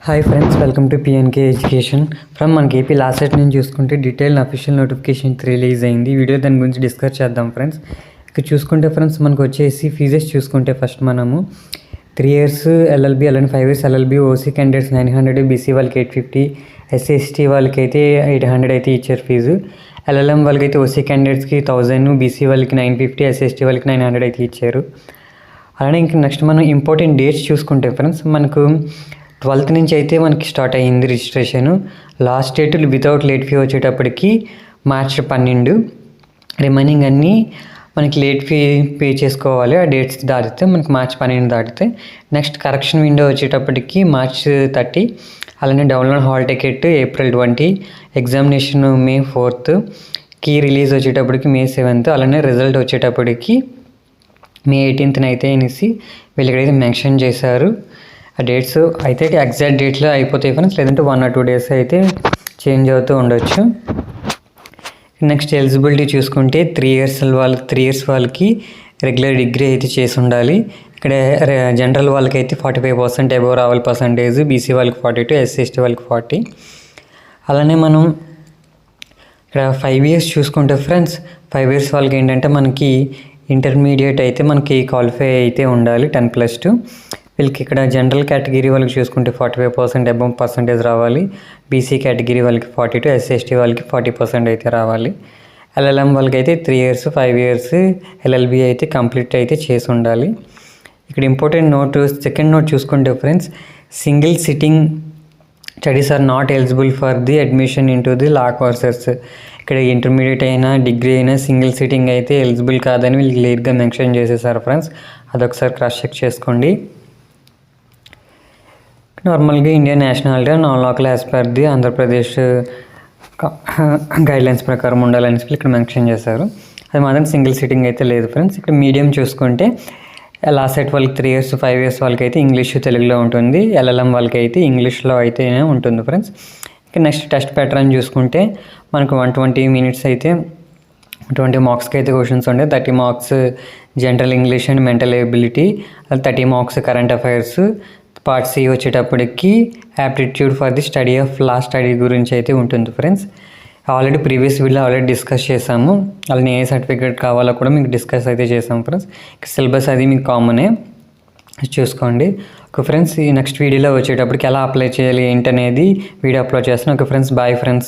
Hi friends, welcome to PNK education. మనకి AP last set నుంచి చూసుకుంటే డీటెయిల్ అఫీషియల్ నోటిఫికేషన్ రిలీజ్ అయింది. Video దాని గురించి డిస్కస్ చేద్దాం ఫ్రెండ్స్. ఇక్కడ చూసుకుంటే ఫ్రెండ్స్ మనకు వచ్చేసి ఫీజెస్ చూసుకుంటే ఫస్ట్ మనము 3 years ఎల్ఎల్బి, అలానే 5 years LLB OC candidates 900, BC వాళ్ళకి 850, ఎస్సీ ఎస్టీ వాళ్ళకి అయితే 800 అయితే ఇచ్చారు ఫీజు. ఎల్ఎల్ఎం వాళ్ళకి అయితే ఓసీ క్యాండిడేట్స్కి 1000, బీసీ వాళ్ళకి 950, ఎస్సీ ఎస్టీ వాళ్ళకి 900 అయితే ఇచ్చారు. అలానే ఇంకా నెక్స్ట్ మనం ఇంపార్టెంట్ డేట్స్ చూసుకుంటే ఫ్రెండ్స్ మనకు 12th నుంచి అయితే మనకి స్టార్ట్ అయ్యింది registration. Last date without late fee వచ్చేటప్పటికి March 12. రిమైనింగ్ అన్నీ మనకి లేట్ ఫీ పే చేసుకోవాలి. ఆ డేట్స్ దాటితే మనకి March 12 దాటితే. నెక్స్ట్ కరెక్షన్ విండో వచ్చేటప్పటికి March 30. అలానే download hall ticket April 20. Examination May 4th. Key release వచ్చేటప్పటికి May 7th. అలానే రిజల్ట్ వచ్చేటప్పటికి May 18th అయితే అనేసి వీళ్ళు ఇక్కడైతే మెన్షన్ చేశారు. ఆ డేట్స్ అయితే ఎగ్జాక్ట్ డేట్లో అయిపోతాయి ఫ్రెండ్స్, లేదంటే 1 or 2 days అయితే చేంజ్ అవుతూ ఉండొచ్చు. నెక్స్ట్ ఎలిజిబిలిటీ చూసుకుంటే 3 years వాళ్ళకి రెగ్యులర్ డిగ్రీ అయితే చేసి ఉండాలి. ఇక్కడ జనరల్ వాళ్ళకి అయితే 45% అబోవ్ రావాలి పర్సంటేజ్, బీసీ వాళ్ళకి 42, ఎస్సీ ఎస్టీ వాళ్ళకి 40. అలానే మనం ఇక్కడ 5 years చూసుకుంటే ఫ్రెండ్స్ 5 years వాళ్ళకి ఏంటంటే మనకి ఇంటర్మీడియట్ అయితే మనకి క్వాలిఫై అయితే ఉండాలి 10+2. వీళ్ళకి ఇక్కడ జనరల్ కేటగిరీ వాళ్ళకి చూసుకుంటే 45% అబోవ్ పర్సంటేజ్ రావాలి, బీసీ కేటగిరీ వాళ్ళకి 42, ఎస్సీ ఎస్టీ వాళ్ళకి 40% అయితే రావాలి. ఎల్ఎల్ఎం వాళ్ళకి అయితే 3 years 5 years ఎల్ఎల్బి అయితే కంప్లీట్ అయితే చేసి ఉండాలి. ఇక్కడ ఇంపార్టెంట్ నోట్, సెకండ్ నోట్ చూసుకుంటే friends single sitting studies are not eligible for the admission into the law courses. ఇక్కడ ఇంటర్మీడియట్ అయినా డిగ్రీ అయినా సింగిల్ సిట్టింగ్ అయితే ఎలిజిబుల్ కాదని వీళ్ళు క్లియర్గా మెన్షన్ చేసేసారు ఫ్రెండ్స్. అదొకసారి క్రాస్ చెక్ చేసుకోండి. నార్మల్గా Indian nationality non local as per the Andhra Pradesh guidelines ప్రకారం ఉండాలని ఇక్కడ మెన్షన్ చేశారు. అది మాత్రం సింగిల్ సిట్టింగ్ అయితే లేదు ఫ్రెండ్స్. ఇక్కడ మీడియం చూసుకుంటే లాస్ట్ సెట్ వాళ్ళకి 3 years 5 years వాళ్ళకి అయితే ఇంగ్లీష్ తెలుగులో ఉంటుంది, ఎల్ఎల్ఎం వాళ్ళకి అయితే ఇంగ్లీష్లో అయితే ఉంటుంది ఫ్రెండ్స్. ఇక నెక్స్ట్ టెస్ట్ ప్యాటర్న్ చూసుకుంటే మనకు 120 minutes అయితే 20 marksకి అయితే క్వశ్చన్స్ ఉంటాయి. 30 marks general English and mental ability, 30 marks current affairs. Part C వచ్చేటప్పటికి aptitude for the study of law study గురించి అయితే ఉంటుంది friends. Already previous video already discuss చేసాము. అలానే ఏ సర్టిఫికేట్ కావాలో కూడా మీకు డిస్కస్ అయితే చేసాము ఫ్రెండ్స్. సిలబస్ అది మీకు కామనే చూసుకోండి. ఓకే ఫ్రెండ్స్, ఈ నెక్స్ట్ వీడియోలో వచ్చేటప్పటికి ఎలా అప్లై చేయాలి ఏంటనేది వీడియో అప్లోడ్ చేస్తాను. Okay friends, bye friends.